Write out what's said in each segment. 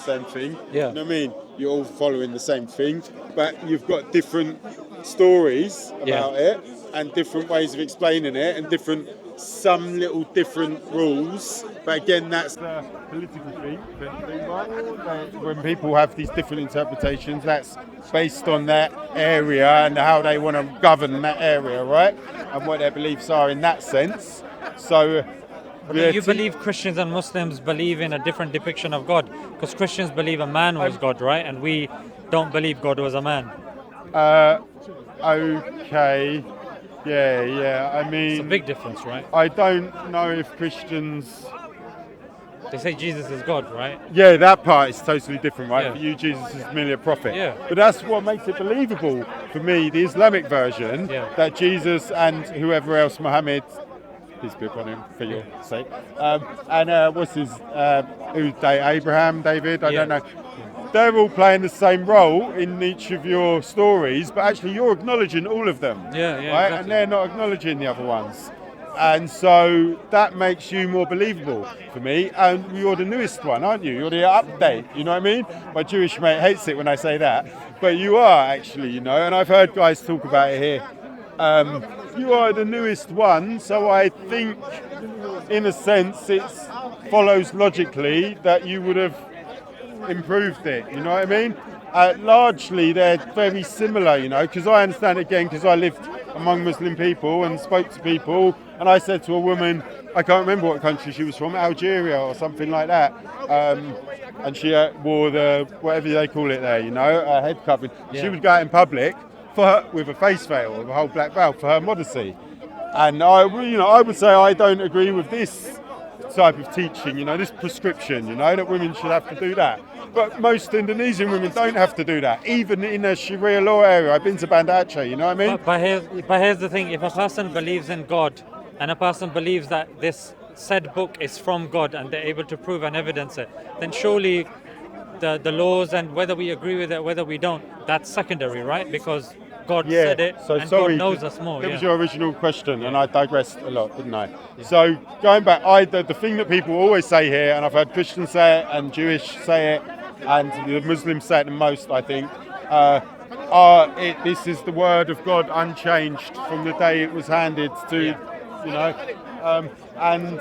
same thing. Yeah. You know what I mean? You're all following the same thing, but you've got different stories about it and different ways of explaining it and some little different rules. But again, that's the political thing, right? When people have these different interpretations, that's based on that area and how they want to govern that area, right? And what their beliefs are in that sense. So you believe Christians and Muslims believe in a different depiction of God? Because Christians believe a man was God, right? And we don't believe God was a man. Okay. Yeah. I mean, it's a big difference, right? I don't know if Christians... They say Jesus is God, right? Yeah, that part is totally different, right? Yeah. For you, Jesus is merely a prophet. Yeah. But that's what makes it believable for me, the Islamic version, that Jesus and whoever else, Muhammad, peace be upon him for your sake, and what's his, Abraham, David, I don't know. They're all playing the same role in each of your stories, but actually you're acknowledging all of them, right? Exactly. And they're not acknowledging the other ones. And so that makes you more believable for me. And you're the newest one, aren't you? You're the update, you know what I mean? My Jewish mate hates it when I say that. But you are actually, you know, and I've heard guys talk about it here. You are the newest one, so I think, in a sense, it follows logically that you would have improved it, you know what I mean? Largely, they're very similar, you know, because I understand again, because I lived among Muslim people and spoke to people, and I said to a woman, I can't remember what country she was from, Algeria or something like that, and she wore the, whatever they call it there, you know, a head covering. She would go out in public with a face veil, with a whole black veil, for her modesty. And I would say I don't agree with this type of teaching, you know, this prescription, you know, that women should have to do that. But most Indonesian women don't have to do that, even in a Sharia law area. I've been to Banda Aceh, you know what I mean? But here's the thing, if a person believes in God, and a person believes that this said book is from God, and they're able to prove and evidence it, then surely the laws, and whether we agree with it, whether we don't, that's secondary, right? Because God said it, and God knows us more. That was your original question, and I digressed a lot, didn't I? Yeah. So going back, the thing that people always say here, and I've heard Christians say it, and Jewish say it, and the Muslims say it the most, I think, this is the word of God unchanged from the day it was handed to, you know, and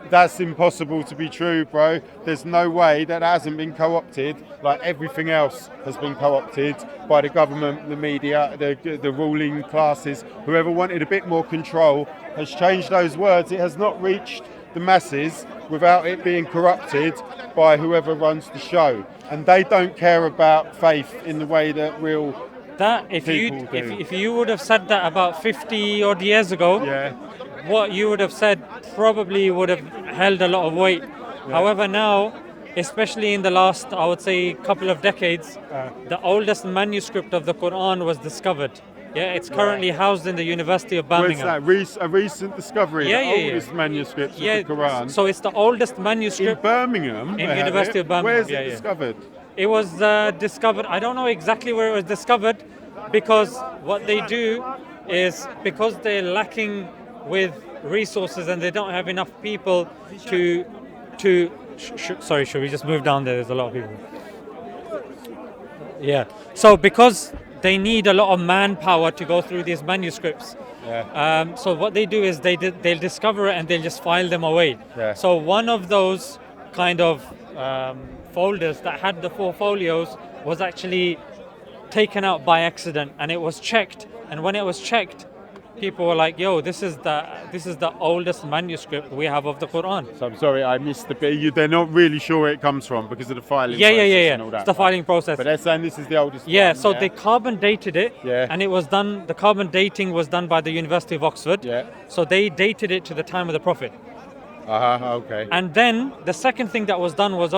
that's impossible to be true, bro. There's no way that hasn't been co-opted, like everything else has been co-opted by the government, the media, the ruling classes. Whoever wanted a bit more control has changed those words. It has not reached the masses without it being corrupted by whoever runs the show. And they don't care about faith in the way that real people do. If you would have said that about 50 odd years ago, what you would have said probably would have held a lot of weight. However, now, especially in the last, I would say, couple of decades, the oldest manuscript of the Qur'an was discovered. It's currently housed in the University of Birmingham. Where's that? A recent discovery, the oldest manuscript of the Qur'an. So it's the oldest manuscript in Birmingham. In University of Birmingham. Where's it discovered? It was discovered, I don't know exactly where it was discovered, because what they do is, because they're lacking with resources and they don't have enough people sorry, should we just move down there? There's a lot of people. So because they need a lot of manpower to go through these manuscripts, so what they do is they'll discover it and they'll just file them away. So one of those kind of folders that had the 4 folios was actually taken out by accident, and it was checked, and when it was checked, people were like, yo, this is the oldest manuscript we have of the Qur'an. So I'm sorry, I missed the bit. They're not really sure where it comes from because of the filing process and all that. It's the filing process. But they're saying this is the oldest one. So they carbon dated it, and it was done, the carbon dating was done by the University of Oxford. So they dated it to the time of the Prophet. Okay. And then the second thing that was done was,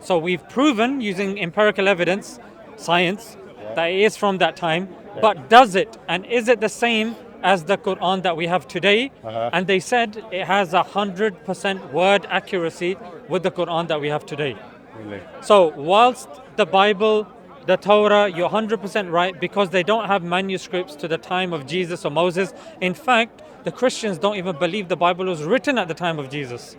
so we've proven using empirical evidence, science, that it is from that time, but does it, and is it the same as the Qur'an that we have today? And they said it has 100% word accuracy with the Qur'an that we have today. Really? So whilst the Bible, the Torah, you're 100% right, because they don't have manuscripts to the time of Jesus or Moses. In fact, the Christians don't even believe the Bible was written at the time of Jesus.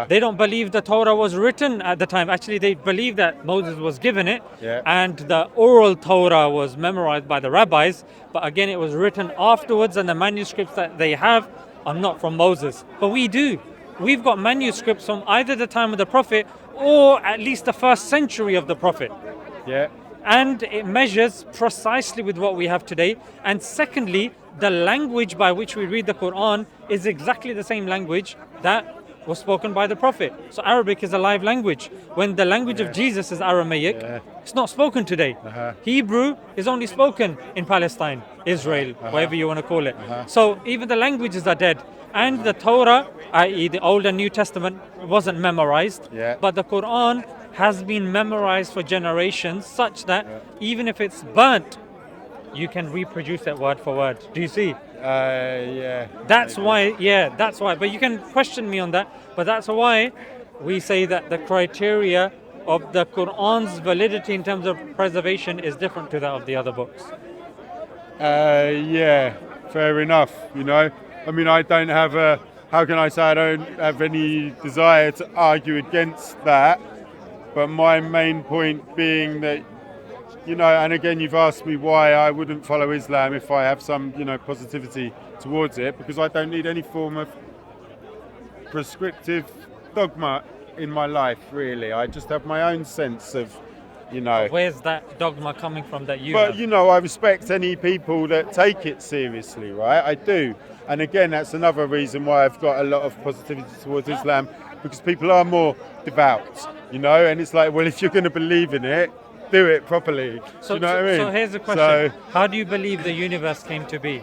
They don't believe the Torah was written at the time. Actually, they believe that Moses was given it, and the oral Torah was memorized by the rabbis. But again, it was written afterwards, and the manuscripts that they have are not from Moses. But we do. We've got manuscripts from either the time of the Prophet or at least the first century of the Prophet. Yeah. And it measures precisely with what we have today. And secondly, the language by which we read the Qur'an is exactly the same language that was spoken by the Prophet. So Arabic is a live language. When the language of Jesus is Aramaic, it's not spoken today. Hebrew is only spoken in Palestine, Israel, whatever you want to call it. So even the languages are dead. And the Torah, i.e. the Old and New Testament, wasn't memorized. But the Qur'an has been memorized for generations, such that even if it's burnt, you can reproduce that word for word. Do you see? That's why. That's why. But you can question me on that. But that's why we say that the criteria of the Qur'an's validity in terms of preservation is different to that of the other books. Fair enough. You know, I mean, I don't have a. How can I say I don't have any desire to argue against that? But my main point being that, you know, and again, you've asked me why I wouldn't follow Islam if I have some, you know, positivity towards it, because I don't need any form of prescriptive dogma in my life, really. I just have my own sense of, you know. Where's that dogma coming from that you But, have? you know, I respect any people that take it seriously, right? I do. And again, that's another reason why I've got a lot of positivity towards Islam, because people are more devout, you know, and it's like, well, if you're going to believe in it, do it properly. So, you know what I mean? So here's the question. How do you believe the universe came to be?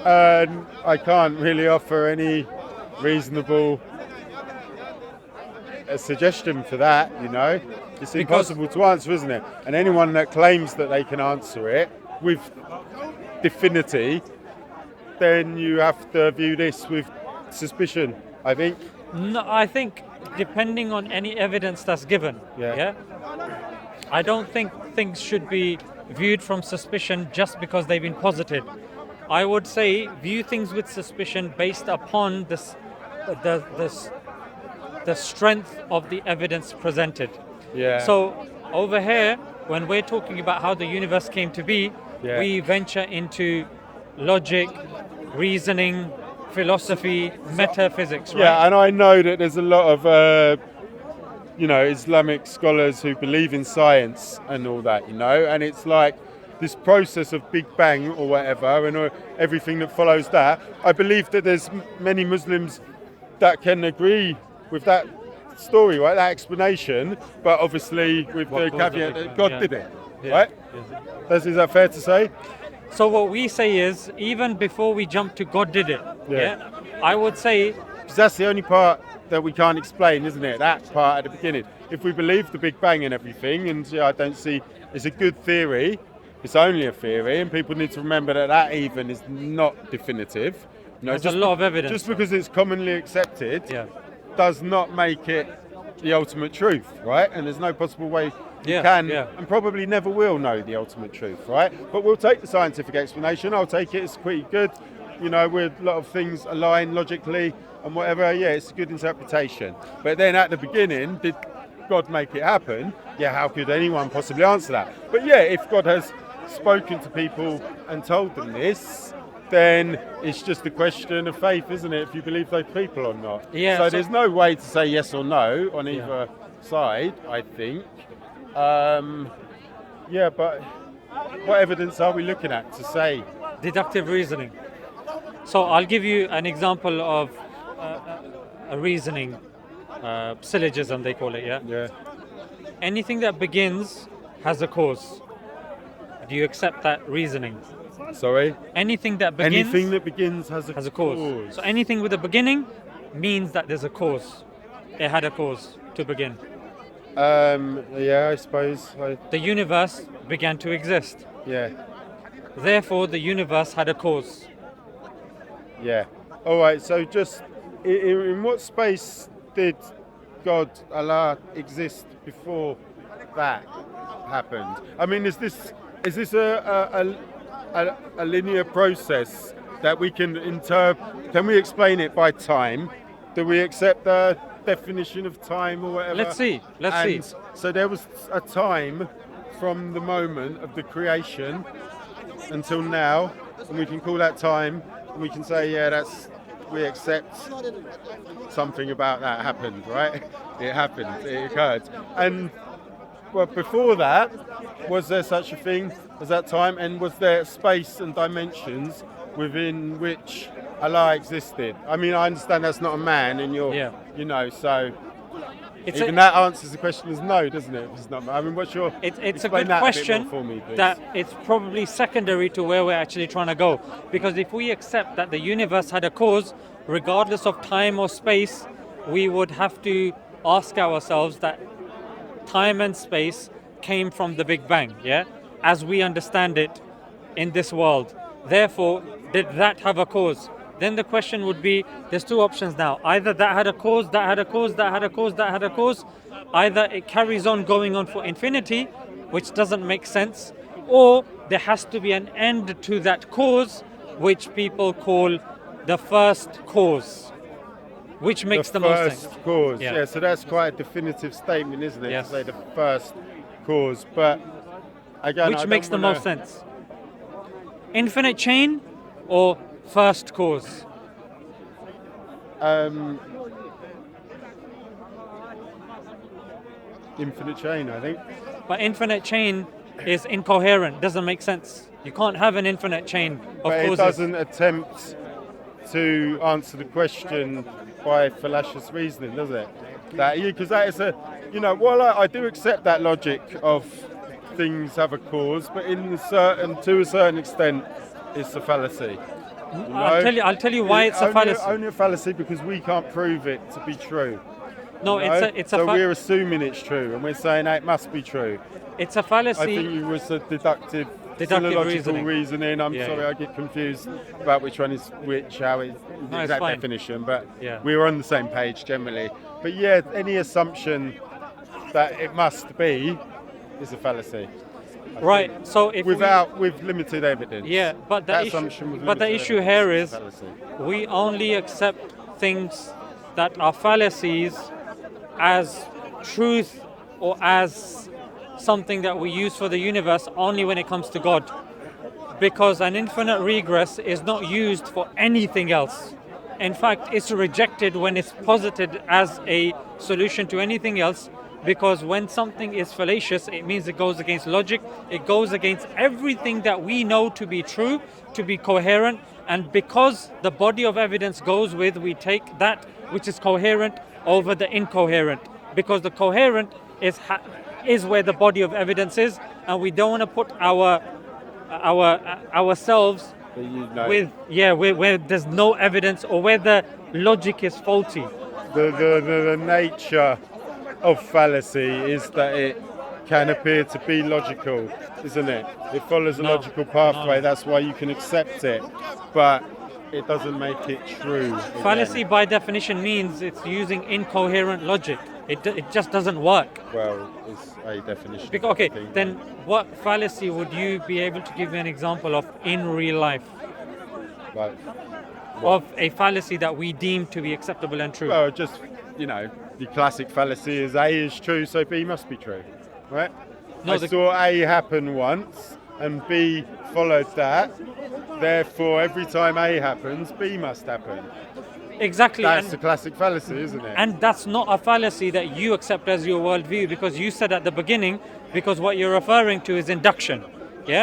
I can't really offer any reasonable suggestion for that, you know. It's impossible to answer, isn't it? And anyone that claims that they can answer it with definity, then you have to view this with suspicion, I think. No, I think depending on any evidence that's given, I don't think things should be viewed from suspicion just because they've been posited. I would say view things with suspicion based upon the strength of the evidence presented. So over here, when we're talking about how the universe came to be, we venture into logic, reasoning, philosophy, metaphysics, right? Yeah, and I know that there's a lot of you know, Islamic scholars who believe in science and all that, you know, and it's like this process of Big Bang or whatever and everything that follows that. I believe that there's many Muslims that can agree with that story, right, that explanation, but obviously with the caveat that God did it, right? Is that fair to say? So what we say is, even before we jump to God did it, I would say... Because that's the only part that we can't explain, isn't it? That part at the beginning. If we believe the Big Bang and everything, and I don't see, it's a good theory, it's only a theory, and people need to remember that that even is not definitive. You know, there's a lot of evidence. Just because it's commonly accepted does not make it the ultimate truth, right? And there's no possible way you can and probably never will know the ultimate truth, right? But we'll take the scientific explanation. I'll take it, it's pretty good. You know, with a lot of things align logically and whatever, it's a good interpretation. But then at the beginning, did God make it happen? Yeah, how could anyone possibly answer that? But if God has spoken to people and told them this, then it's just a question of faith, isn't it, if you believe those people or not? So there's no way to say yes or no on either side, I think. But what evidence are we looking at to say? Deductive reasoning. So I'll give you an example of a reasoning syllogism, they call it, Anything that begins has a cause. Do you accept that reasoning? Sorry? Anything that begins has a cause. So anything with a beginning means that there's a cause. It had a cause to begin. I suppose. The universe began to exist. Therefore, the universe had a cause. All right, so just in what space did God, Allah, exist before that happened? I mean, is this a linear process that we can interpret? Can we explain it by time? Do we accept the definition of time or whatever. Let's see. So there was a time from the moment of the creation until now, and we can call that time, and we can say, yeah, we accept something about that happened, right? It happened, it occurred. And well, before that, was there such a thing as that time, and was there space and dimensions within which Allah existed? I mean, I understand that's not a man, and so that answers the question as no, doesn't it? It's not. I mean, what's your? It's a good question. For me, that it's probably secondary to where we're actually trying to go, because if we accept that the universe had a cause, regardless of time or space, we would have to ask ourselves that time and space came from the Big Bang, as we understand it in this world. Therefore, did that have a cause? Then the question would be, there's two options now. Either that had a cause, that had a cause, that had a cause, that had a cause. Either it carries on going on for infinity, which doesn't make sense, or there has to be an end to that cause, which people call the first cause, which makes the most sense. First cause, yeah. So that's quite a definitive statement, isn't it? Yes. To say the first cause, but again, which makes the most sense? Infinite chain or first cause? Infinite chain, I think. But infinite chain is incoherent, doesn't make sense. You can't have an infinite chain of causes. It doesn't attempt to answer the question by fallacious reasoning, does it? Because that is I do accept that logic of things have a cause, but to a certain extent, it's a fallacy. I'll tell you why it's a fallacy. Only a fallacy because we can't prove it to be true. No, we're assuming it's true, and we're saying it must be true. It's a fallacy. I think it was a deductive logical reasoning. I'm sorry, I get confused about which one is which, how it's the exact definition, but we're on the same page generally. But yeah, any assumption that it must be is a fallacy. Right. So if with limited evidence. Yeah, but the issue here is we only accept things that are fallacies as truth or as something that we use for the universe only when it comes to God, because an infinite regress is not used for anything else. In fact, it's rejected when it's posited as a solution to anything else, because when something is fallacious, it means it goes against logic, it goes against everything that we know to be true, to be coherent, and because the body of evidence goes with, we take that which is coherent over the incoherent, because the coherent is where the body of evidence is, and we don't want to put ourselves where there's no evidence or where the logic is faulty. The nature of fallacy is that it can appear to be logical, isn't it? It follows a logical pathway. That's why you can accept it, but it doesn't make it true. Fallacy by definition means it's using incoherent logic. It just doesn't work. Well, it's a definition. Then what fallacy would you be able to give me an example of in real life? Like, of a fallacy that we deem to be acceptable and true? Well, just, the classic fallacy is A is true, so B must be true, right? I saw A happen once and B followed that. Therefore, every time A happens, B must happen. Exactly. That's the classic fallacy, isn't it? And that's not a fallacy that you accept as your worldview, because you said at the beginning, because what you're referring to is induction,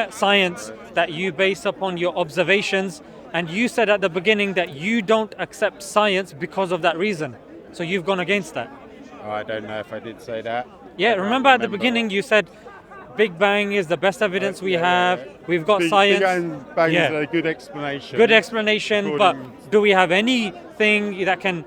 science that you base upon your observations, and you said at the beginning that you don't accept science because of that reason. So you've gone against that. Oh, I don't know if I did say that. Yeah, remember at the beginning you said Big Bang is the best evidence we have. Yeah. We've got science. Big Bang is a good explanation. Good explanation, but do we have anything that can,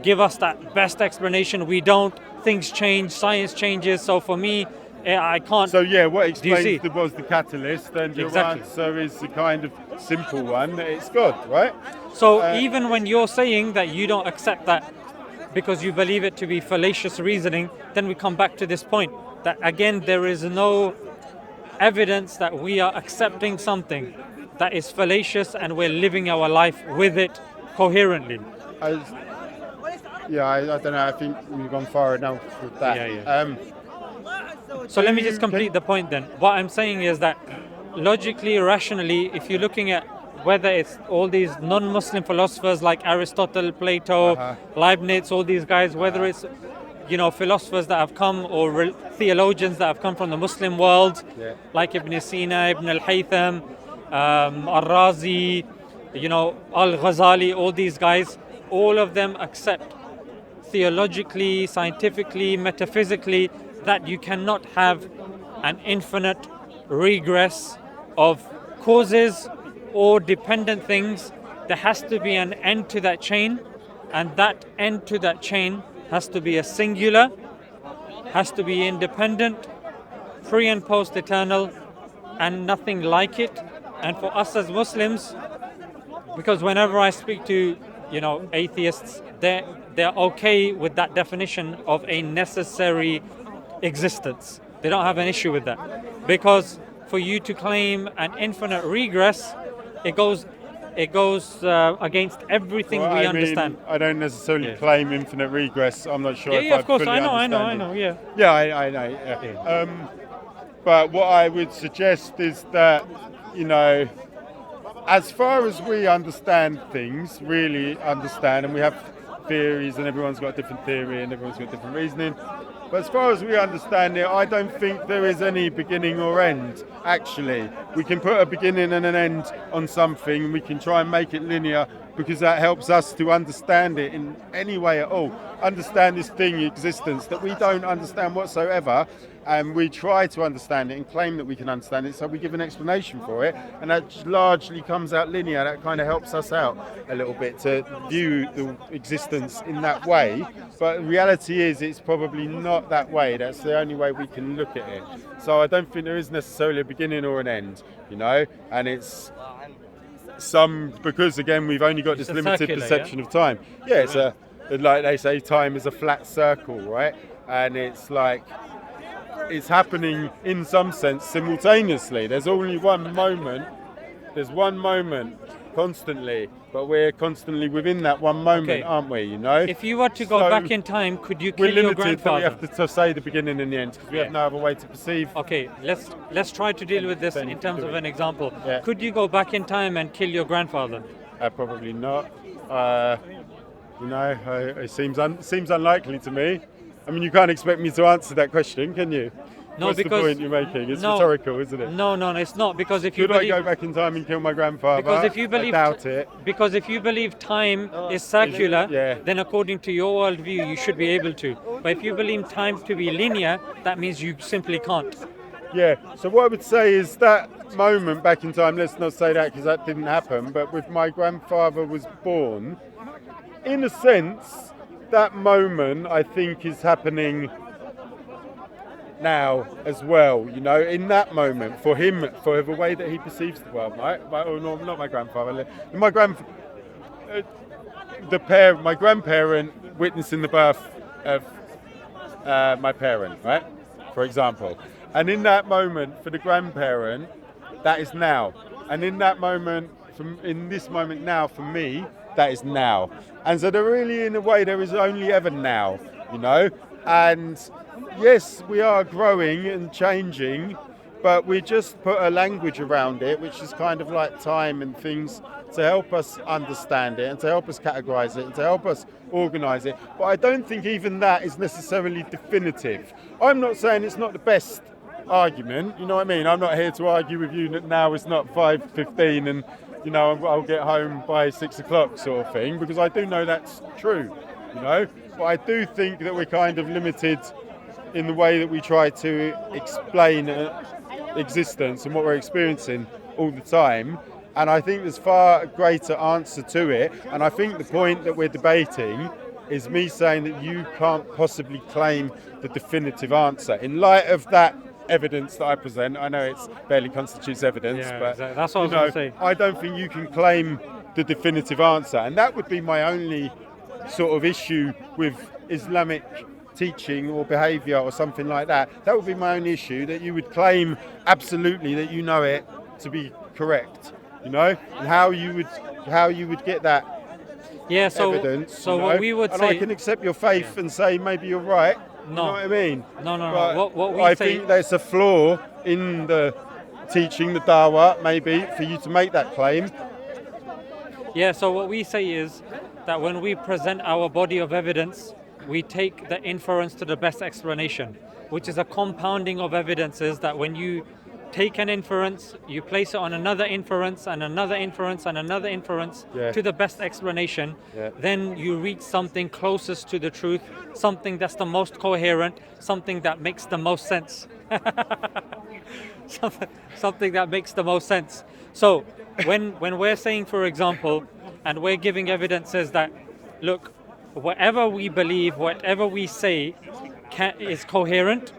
give us that best explanation? We don't. Things change, science changes. So for me, I can't. So what explains was the catalyst, and your answer is the kind of simple one that it's God, right? So even when you're saying that you don't accept that because you believe it to be fallacious reasoning, then we come back to this point that again there is no evidence that we are accepting something that is fallacious and we're living our life with it coherently. I don't know. I think we've gone far enough with that. So let me just complete the point then. What I'm saying is that logically, rationally, if you're looking at whether it's all these non-Muslim philosophers like Aristotle, Plato, Leibniz, all these guys, whether it's philosophers that have come or theologians that have come from the Muslim world, like Ibn Sina, Ibn al-Haytham, Al-Razi, Al-Ghazali, all these guys, all of them accept theologically, scientifically, metaphysically that you cannot have an infinite regress of causes or dependent things. There has to be an end to that chain, and that end to that chain has to be a singular, has to be independent, pre and post eternal, and nothing like it. And for us as Muslims, because whenever I speak to atheists, they're okay with that definition of a necessary existence. They don't have an issue with that, because for you to claim an infinite regress, it goes against everything we understand. I don't necessarily claim infinite regress. I'm not sure if of course, fully I know. I know. But what I would suggest is that, as far as we understand things, really understand, and we have theories, and everyone's got a different theory, and everyone's got different reasoning. But as far as we understand it, I don't think there is any beginning or end, actually. We can put a beginning and an end on something, and we can try and make it linear, because that helps us to understand it in any way at all. Understand this thing, existence, that we don't understand whatsoever, and we try to understand it and claim that we can understand it, so we give an explanation for it, and that largely comes out linear. That kind of helps us out a little bit to view the existence in that way. But the reality is, it's probably not that way. That's the only way we can look at it. So I don't think there is necessarily a beginning or an end, and it's because again we've only got this limited perception of time. It's like they say, time is a flat circle, right? And it's like it's happening in some sense simultaneously. There's only one moment. There's one moment constantly, but we're constantly within that one moment, aren't we? If you were to go back in time, could you kill your grandfather? We have to say the beginning and the end, because we have no other way to perceive. Okay, let's try to deal with this in terms of an example. Could you go back in time and kill your grandfather? Probably not. It seems unlikely to me. I mean, you can't expect me to answer that question, can you? No, What's because the point you're making? It's rhetorical, isn't it? No, it's not. Because if you Could I go back in time and kill my grandfather? Because if you believe, I doubt it. Because if you believe time is circular, then according to your worldview, you should be able to. But if you believe time to be linear, that means you simply can't. Yeah. So what I would say is that moment back in time. Let's not say that, because that didn't happen. But with my grandfather was born, in a sense, that moment I think is happening now as well, in that moment for him, for the way that he perceives the world, right? Not my grandfather. My grandparent witnessing the birth of my parent, right? For example, and in that moment for the grandparent, that is now, and in that moment, in this moment now for me, that is now, and so they're really, in a way, there is only ever now, and. Yes, we are growing and changing, but we just put a language around it, which is kind of like time and things, to help us understand it and to help us categorize it and to help us organize it. But I don't think even that is necessarily definitive. I'm not saying it's not the best argument, you know what I mean? I'm not here to argue with you that now it's not 5:15 and, I'll get home by 6 o'clock sort of thing, because I do know that's true, But I do think that we're kind of limited in the way that we try to explain existence and what we're experiencing all the time. And I think there's far greater answer to it. And I think the point that we're debating is me saying that you can't possibly claim the definitive answer. In light of that evidence that I present, I know it barely constitutes evidence, but exactly. That's what I was going to say. I don't think you can claim the definitive answer. And that would be my only sort of issue with Islamic teaching or behaviour or something like that. That would be my own issue, that you would claim absolutely that you know it to be correct, and how you would get that Yeah, so evidence. so you what know? we would and say, I can accept your faith and say maybe you're right. You know what I mean? No. But What we I say, think there's a flaw in the teaching, the dawah, maybe, for you to make that claim. yeah. So what we say is that when we present our body of evidence, we take the inference to the best explanation, which is a compounding of evidences that when you take an inference, you place it on another inference and another inference and another inference to the best explanation, then you reach something closest to the truth, something that's the most coherent, something that makes the most sense. Something that makes the most sense. So when we're saying, for example, and we're giving evidences that, look, whatever we believe, whatever we say is coherent,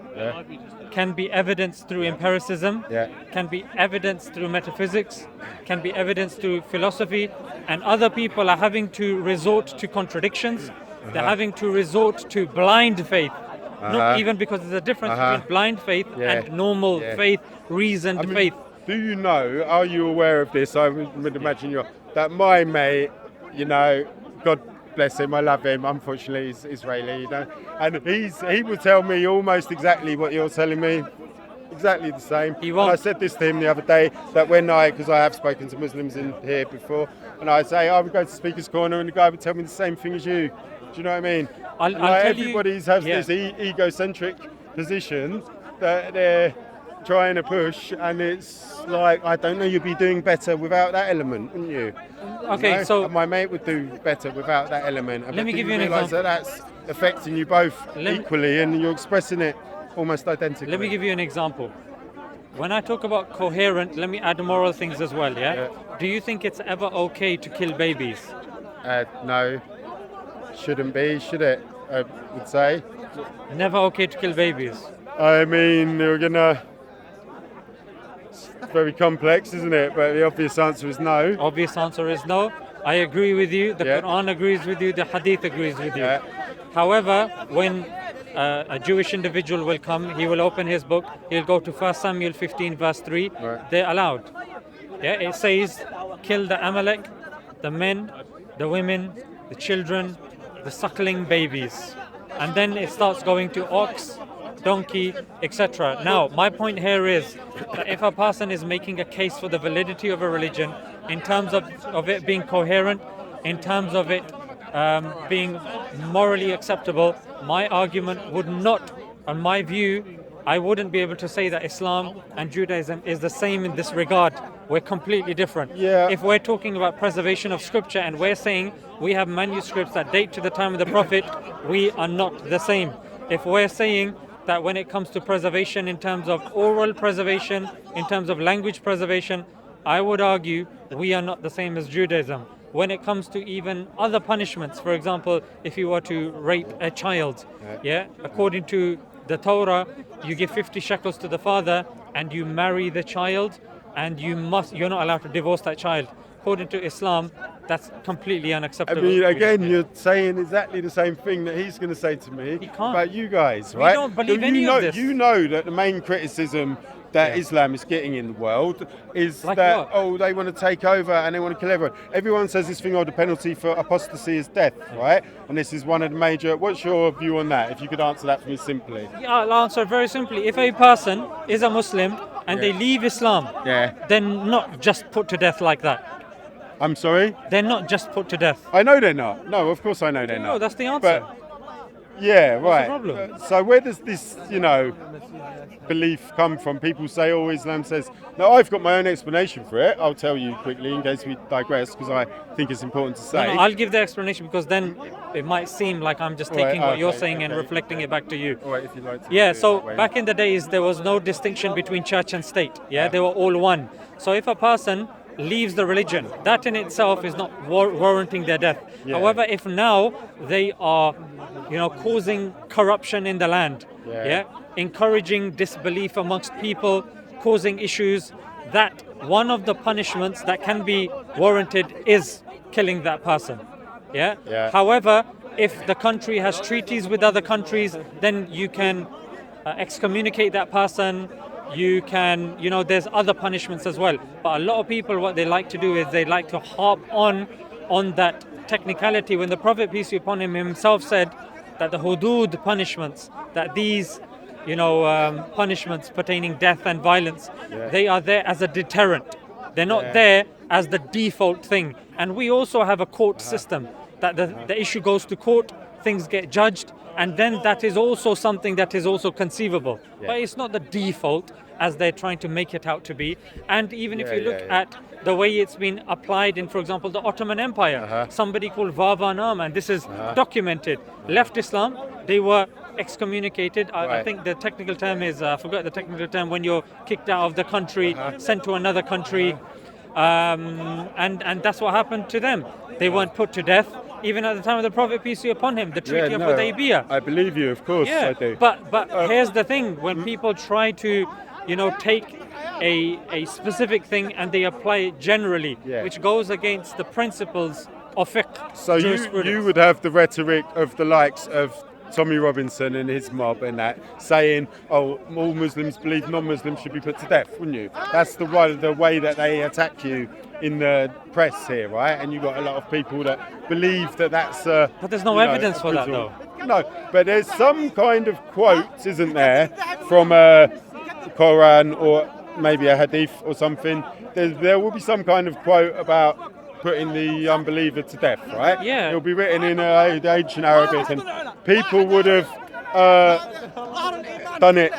can be evidenced through empiricism, can be evidenced through metaphysics, can be evidenced through philosophy, and other people are having to resort to contradictions. They're having to resort to blind faith. Not even, because there's a difference between blind faith and normal faith, reasoned faith. Do you know, are you aware of this? I would imagine that my mate, you know, God bless him, I love him, unfortunately he's Israeli, you know, and he will tell me almost exactly what you're telling me, exactly the same. And I said this to him the other day, that because I have spoken to Muslims in here before, and I say, I would go to Speaker's Corner and the guy would tell me the same thing as you. Do you know what I mean? Everybody has this egocentric position that they're trying to push, and it's like, I don't know, you'd be doing better without that element, wouldn't you? Okay, you know? so and my mate would do better without that element. Let me give you an example. That's affecting you both equally, and you're expressing it almost identically. Let me give you an example. When I talk about coherent, let me add moral things as well, yeah? Do you think it's ever okay to kill babies? No. Shouldn't be, should it? I would say. Never okay to kill babies. I mean, we're gonna. It's very complex, isn't it? But the obvious answer is no. Obvious answer is no. I agree with you. The Qur'an agrees with you. The Hadith agrees with you. However, when a Jewish individual will come, he will open his book. He'll go to 1 Samuel 15, verse 3. They're allowed. It says, kill the Amalek, the men, the women, the children, the suckling babies, and then it starts going to ox, donkey, etc. Now, my point here is that if a person is making a case for the validity of a religion in terms of it being coherent, in terms of it being morally acceptable, my argument would not, on my view, I wouldn't be able to say that Islam and Judaism is the same in this regard. We're completely different. If we're talking about preservation of scripture and we're saying we have manuscripts that date to the time of the Prophet, we are not the same. If we're saying that when it comes to preservation in terms of oral preservation, in terms of language preservation, I would argue we are not the same as Judaism. When it comes to even other punishments, for example, if you were to rape a child, according to the Torah, you give 50 shekels to the father and you marry the child, and you're not allowed to divorce that child. According to Islam, that's completely unacceptable. I mean, again, you're saying exactly the same thing that he's going to say to me about you guys, right? We don't believe any of this. You know that the main criticism that Islam is getting in the world is like that, what? they want to take over and they want to kill everyone. Everyone says this thing, the penalty for apostasy is death, right? And this is one of the major... What's your view on that, if you could answer that for me simply? Yeah, I'll answer very simply. If a person is a Muslim and they leave Islam, they're not just put to death like that. I'm sorry? They're not just put to death. I know they're not. No, of course I know they're not. No, that's the answer. But, yeah, right. What's the problem? So where does this, belief come from? People say, Islam says... Now, I've got my own explanation for it. I'll tell you quickly in case we digress, because I think it's important to say. No, I'll give the explanation, because then it might seem like I'm just taking what you're saying and reflecting it back to you. All right, if you'd like to. So back in the days, there was no distinction between church and state. They were all one. So if a person leaves the religion, that in itself is not warranting their death. However, if now they are, causing corruption in the land, encouraging disbelief amongst people, causing issues, that one of the punishments that can be warranted is killing that person. However, if the country has treaties with other countries, then you can excommunicate that person. You can, there's other punishments as well. But a lot of people, what they like to do is they like to harp on that technicality, when the Prophet, peace be upon him, himself said that the hudud punishments, that these punishments pertaining death and violence, they are there as a deterrent. They're not there as the default thing. And we also have a court system that the issue goes to court, things get judged, and then that is also something that is also conceivable. But it's not the default as they're trying to make it out to be. And even if you look at the way it's been applied in, for example, the Ottoman Empire, somebody called Vava Nama, and this is documented, left Islam, they were excommunicated. I think the technical term is, I forgot the technical term, when you're kicked out of the country, sent to another country, and that's what happened to them. They weren't put to death, even at the time of the Prophet, peace be upon him, the Treaty of Hudaybiyah. I believe you, of course I do. But here's the thing, when people try to, take a specific thing and they apply it generally, which goes against the principles of fiqh. So you would have the rhetoric of the likes of Tommy Robinson and his mob and that saying, all Muslims believe non-Muslims should be put to death, wouldn't you? That's the way that they attack you in the press here, right? And you've got a lot of people that believe that that's but there's no evidence for that, though. No, but there's some kind of quote, isn't there, from a Qur'an or maybe a hadith or something. There will be some kind of quote about putting the unbeliever to death, right? Yeah. It'll be written in ancient Arabic, and people would have done it,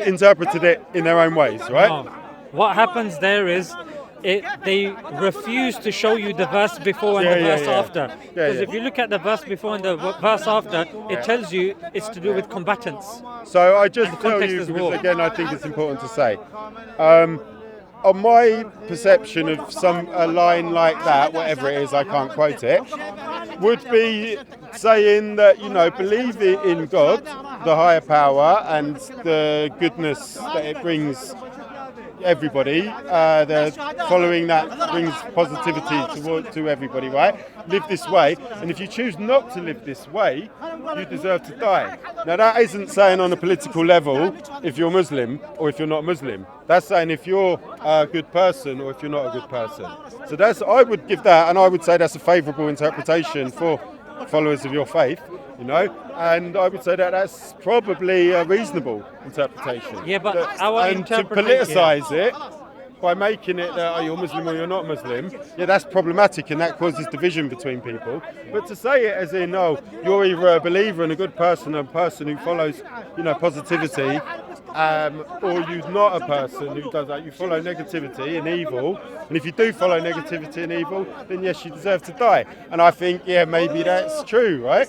interpreted it in their own ways, right? No. What happens there is they refuse to show you the verse before and the verse after. Because if you look at the verse before and the verse after, it tells you it's to do with combatants. So I just tell you, because again, I think it's important to say, on my perception of a line like that, whatever it is, I can't quote it, would be saying that, believe in God, the higher power, and the goodness that it brings everybody, following that brings positivity to everybody, right? Live this way, and if you choose not to live this way, you deserve to die. Now that isn't saying on a political level if you're Muslim or if you're not Muslim. That's saying if you're a good person or if you're not a good person. So I would give that, and I would say that's a favourable interpretation for followers of your faith, and I would say that that's probably a reasonable interpretation. Yeah, but and to politicise it by making it that you're Muslim or you're not Muslim, that's problematic, and that causes division between people. But to say it as in, you're either a believer and a good person, a person who follows, positivity, or you're not a person who does that, you follow negativity and evil, and if you do follow negativity and evil, then yes, you deserve to die. And I think, maybe that's true, right?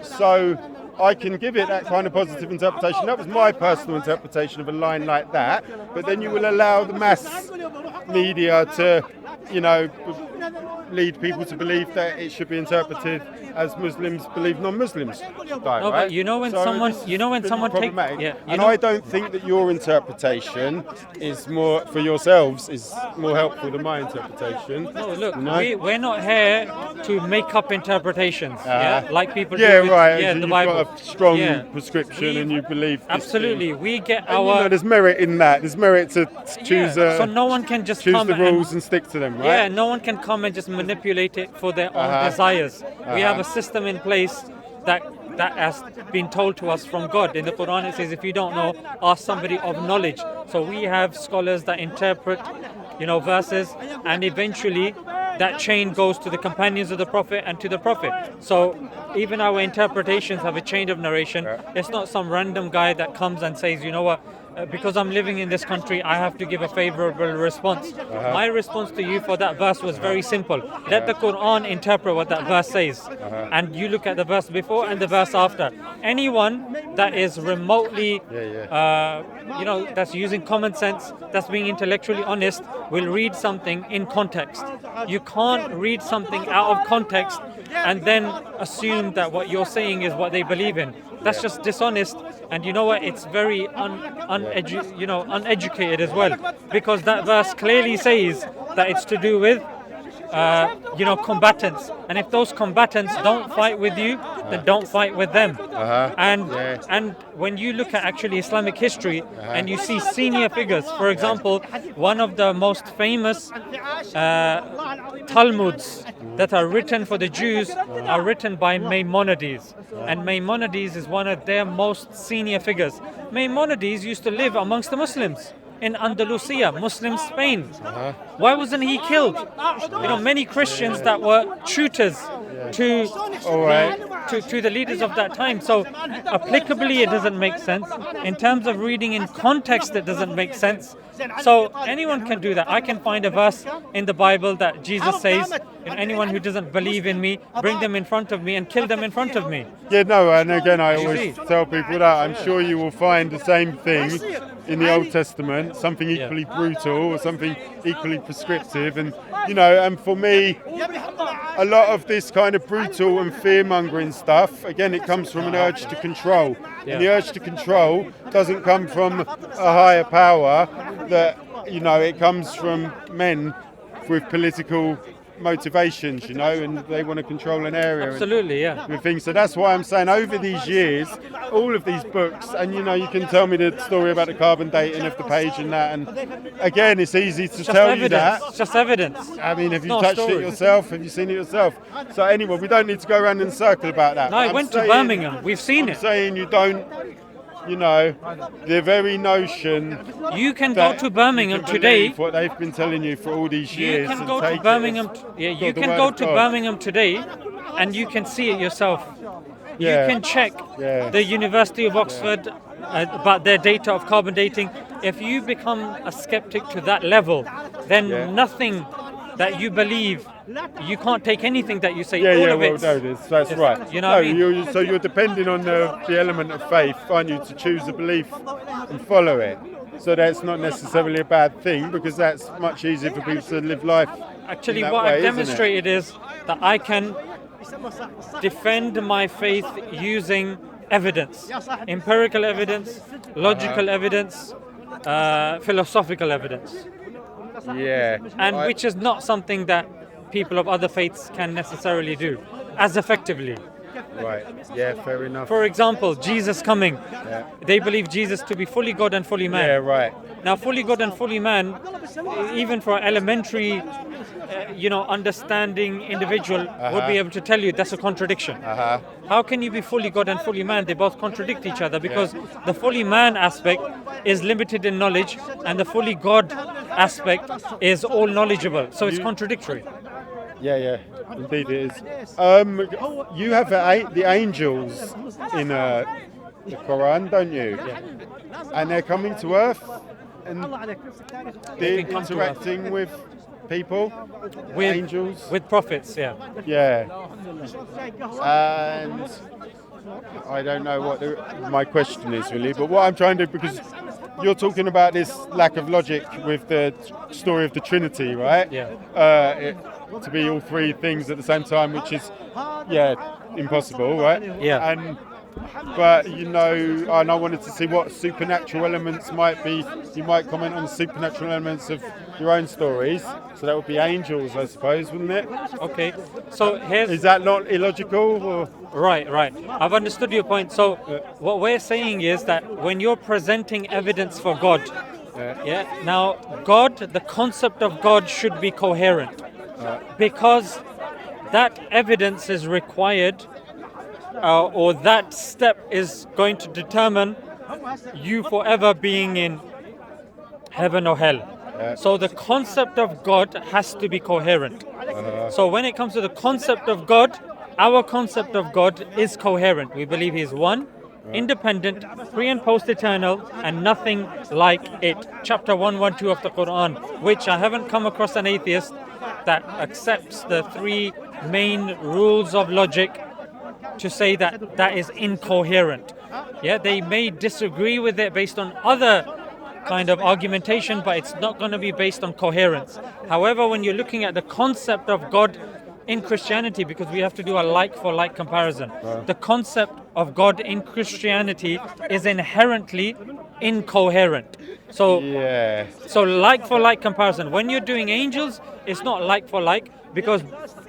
So I can give it that kind of positive interpretation. That was my personal interpretation of a line like that. But then you will allow the mass media to, lead people to believe that it should be interpreted as Muslims believe non-Muslims should die, right? But when someone problematic. I don't think that your interpretation is more for yourselves is more helpful than my interpretation. No, look, we're not here to make up interpretations, like people do with the Bible. You've got a strong prescription and you believe. Absolutely, we get there's merit in that. There's merit to choose. So no one can just choose the rules and stick to them, right? Yeah, no one can come and just manipulate it for their own desires. We have a system in place that has been told to us from God. In the Qur'an it says, if you don't know, ask somebody of knowledge. So we have scholars that interpret, verses, and eventually that chain goes to the companions of the Prophet and to the Prophet. So even our interpretations have a chain of narration. It's not some random guy that comes and says, because I'm living in this country, I have to give a favorable response. My response to you for that verse was very simple. Let the Qur'an interpret what that verse says. And you look at the verse before and the verse after. Anyone that is remotely, that's using common sense, that's being intellectually honest, will read something in context. You can't read something out of context and then assume that what you're saying is what they believe in. That's just dishonest, and you know what? It's very uneducated as well, because that verse clearly says that it's to do with combatants. And if those combatants don't fight with you, then don't fight with them. And when you look at actually Islamic history and you see senior figures, for example, one of the most famous Talmuds that are written for the Jews are written by Maimonides. And Maimonides is one of their most senior figures. Maimonides used to live amongst the Muslims in Andalusia, Muslim Spain. Why wasn't he killed? Many Christians that were tutors to the leaders of that time. So applicably, it doesn't make sense. In terms of reading in context, it doesn't make sense. So anyone can do that. I can find a verse in the Bible that Jesus says, anyone who doesn't believe in me, bring them in front of me and kill them in front of me. Yeah, no, and again, I always tell people that I'm sure you will find the same thing in the Old Testament, something equally brutal or something equally prescriptive. And, and for me, a lot of this kind of brutal and fear-mongering stuff, again, it comes from an urge to control. And the urge to control doesn't come from a higher power, that, it comes from men with political motivations, and they want to control an area. Absolutely, with things. So that's why I'm saying over these years, all of these books, and you can tell me the story about the carbon dating of the page and that, and again, it's easy to tell you that. It's just evidence. I mean, have you touched it yourself? Have you seen it yourself? So anyway, we don't need to go around in a circle about that. No, I went to Birmingham. We've seen it. I'm saying you don't. The very notion. You can go to Birmingham today. What they've been telling you for all these years. You can go to Birmingham. You can go to Birmingham today, and you can see it yourself. You can check the University of Oxford about their data of carbon dating. If you become a skeptic to that level, then nothing that you believe, you can't take anything that you say. That's right. So you're depending on the element of faith, aren't you, to choose a belief and follow it. So that's not necessarily a bad thing, because that's much easier for people to live life. Actually, what I've demonstrated is that I can defend my faith using evidence, empirical evidence, logical evidence, philosophical evidence. And which is not something that people of other faiths can necessarily do as effectively. Right. Yeah, fair enough. For example, Jesus coming. They believe Jesus to be fully God and fully man. Yeah, right. Now, fully God and fully man, even for elementary, understanding individual would be able to tell you that's a contradiction. How can you be fully God and fully man? They both contradict each other, because the fully man aspect is limited in knowledge, and the fully God aspect is all knowledgeable. So it's contradictory. Yeah, indeed it is. You have the angels in the Qur'an, don't you? And they're coming to Earth and they're interacting with people, with angels, with prophets. And I don't know what my question is really, but what I'm trying to, because you're talking about this lack of logic with the story of the Trinity, right? To be all three things at the same time, which is impossible, right? But and I wanted to see what supernatural elements might be. You might comment on supernatural elements of your own stories. So that would be angels, I suppose, wouldn't it? Okay. So is that not illogical? Or? Right. I've understood your point. So what we're saying is that when you're presenting evidence for God, now God, the concept of God should be coherent, because that evidence is required. Or that step is going to determine you forever being in heaven or hell. So the concept of God has to be coherent. So when it comes to the concept of God, our concept of God is coherent. We believe He is one, independent, pre and post-eternal, and nothing like it. Chapter 112 of the Qur'an, which I haven't come across an atheist that accepts the three main rules of logic to say that that is incoherent. They may disagree with it based on other kind of argumentation, but it's not going to be based on coherence. However, when you're looking at the concept of God in Christianity, because we have to do a like for like comparison, the concept of God in Christianity is inherently incoherent. So, Yeah. so like for like comparison. When you're doing angels, it's not like for like because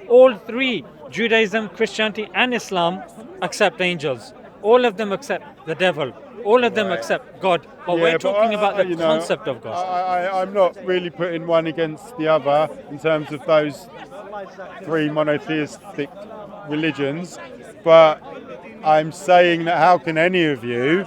all three, Judaism, Christianity, and Islam, accept angels. All of them accept the devil. All of them accept God. But we're talking about the concept of God. I'm not really putting one against the other in terms of those three monotheistic religions, but I'm saying that how can any of you,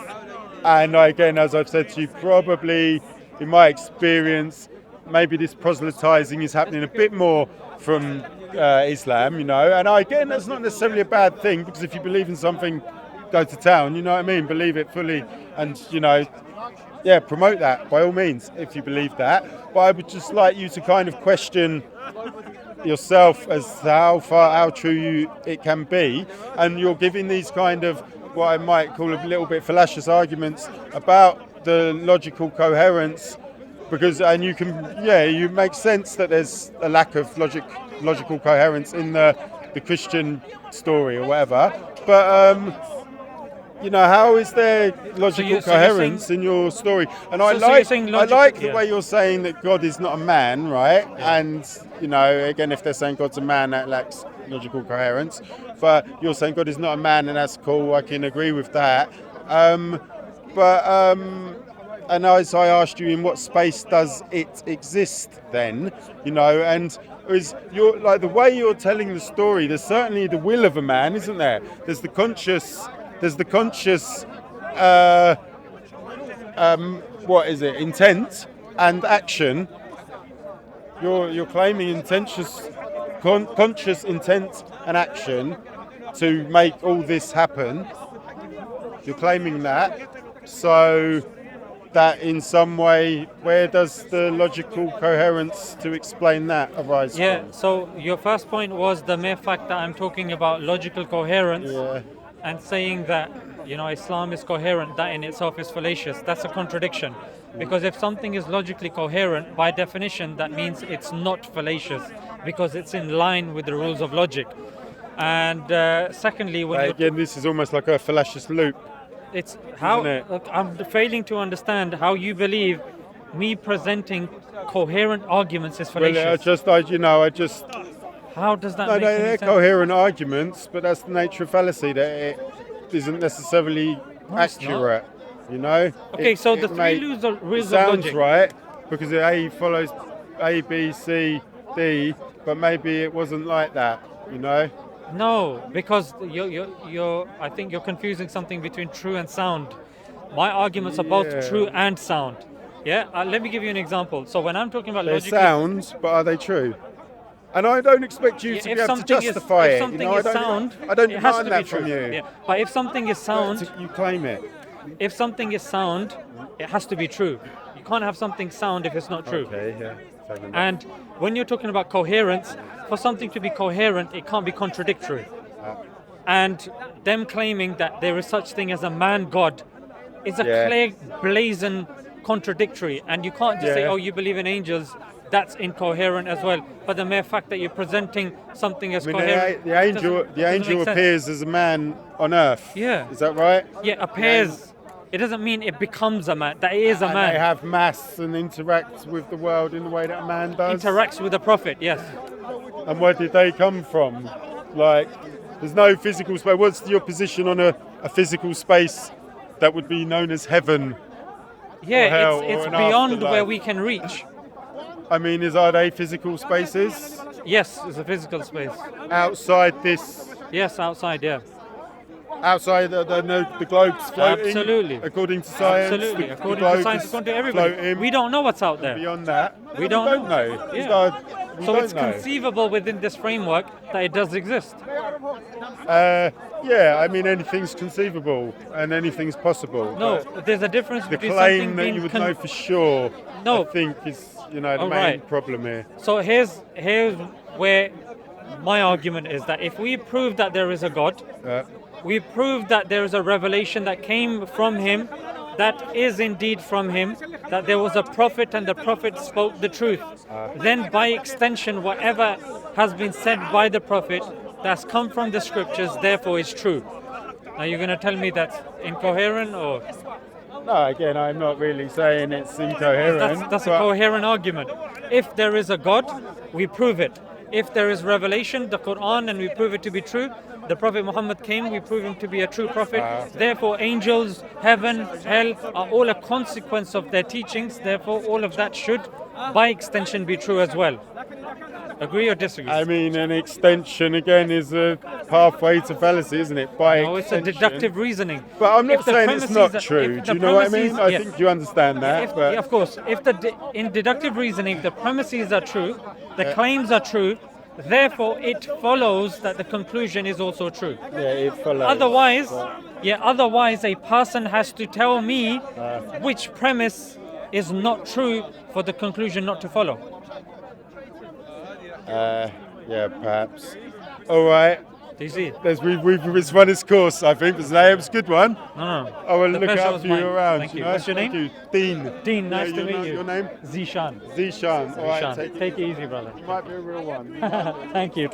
and again, as I've said to you, probably in my experience, maybe this proselytizing is happening a bit more from Islam, and again, that's not necessarily a bad thing, because if you believe in something, go to town, you know what I mean, believe it fully, and promote that by all means if you believe that. But I would just like you to kind of question yourself as to how true it can be, and you're giving these kind of what I might call a little bit fallacious arguments about the logical coherence, because you make sense that there's a lack of logical coherence in the Christian story or whatever, but how is there logical coherence in your story? And I like the way you're saying that God is not a man, right? Yeah. And, again, if they're saying God's a man, that lacks logical coherence. But you're saying God is not a man, and that's cool. I can agree with that. And as I asked you, in what space does it exist then? And the way you're telling the story, there's certainly the will of a man, isn't there? There's the conscious intent and action. You're claiming conscious intent and action to make all this happen. You're claiming that. So that in some way, where does the logical coherence to explain that arise from? So your first point was the mere fact that I'm talking about logical coherence. Yeah. And saying that Islam is coherent, that in itself is fallacious. That's a contradiction, because if something is logically coherent, by definition that means it's not fallacious, because it's in line with the rules of logic. And secondly, this is almost like a fallacious loop. It's how I'm failing to understand how you believe me presenting coherent arguments is fallacious. How does that make any sense? They're coherent arguments, but that's the nature of fallacy, that it isn't necessarily accurate, Okay, so the three rules of logic. Sounds right, because A follows A, B, C, D, but maybe it wasn't like that, No, because I think you're confusing something between true and sound. My arguments are both true and sound. Yeah, let me give you an example. So when I'm talking about logic, they're sound, but are they true? And I don't expect you to be able to justify it. If something is sound, I don't it has to demand be that true. from you. Yeah. But if something is sound, you claim it. If something is sound, it has to be true. You can't have something sound if it's not true. Okay, yeah. And when you're talking about coherence, for something to be coherent, it can't be contradictory. And them claiming that there is such thing as a man God is a clear, blazing contradictory. And you can't just say, oh, you believe in angels, that's incoherent as well. But the mere fact that you're presenting something as coherent... The angel appears as a man on earth. Yeah. Is that right? Yeah, appears. It doesn't mean it becomes a man. That it is a man. They have mass and interact with the world in the way that a man does. Interacts with the prophet, yes. And where did they come from? There's no physical space. What's your position on a physical space that would be known as heaven? Yeah, it's beyond where we can reach. I mean, are they physical spaces? Yes, it's a physical space. Outside this? Yes, outside, yeah. Outside the globe's floating? Absolutely. According to science? Absolutely. According to science, according to everybody. Floating. We don't know what's out there. Beyond that? We don't know. Yeah. So it's conceivable within this framework that it does exist. I mean, anything's conceivable and anything's possible. No, there's a difference between the claim that you would know for sure, I think is, the main problem here. So here's where my argument is that if we prove that there is a God, we prove that there is a revelation that came from him, that is indeed from him, that there was a prophet and the prophet spoke the truth. Then by extension, whatever has been said by the prophet that's come from the scriptures, therefore is true. Are you going to tell me that's incoherent or? No, again, I'm not really saying it's incoherent. That's a coherent argument. If there is a God, we prove it. If there is revelation, the Qur'an, and we prove it to be true, the Prophet Muhammad came, we prove him to be a true prophet. Therefore, angels, heaven, hell are all a consequence of their teachings. Therefore, all of that should, by extension, be true as well. Agree or disagree? I mean, an extension, again, is a pathway to fallacy, isn't it? No, it's a deductive reasoning. But I'm not saying it's not true. Do you know what I mean? I think you understand that. Yeah, of course. If in deductive reasoning, the premises are true, the claims are true, therefore it follows that the conclusion is also true. Yeah, it follows. Otherwise a person has to tell me which premise is not true for the conclusion not to follow. Yeah, perhaps. All right. Do you see? We've run this course, I think. It was a good one. No. I will look after you around. Thank you. Know? What's your name? Thank you. Dean, nice to meet you. Your name? Zishan. Zishan. All right, Take it easy, brother. You might be a real one. Thank you.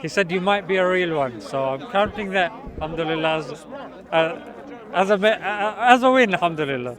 He said you might be a real one, so I'm counting that, alhamdulillah, as a win, alhamdulillah.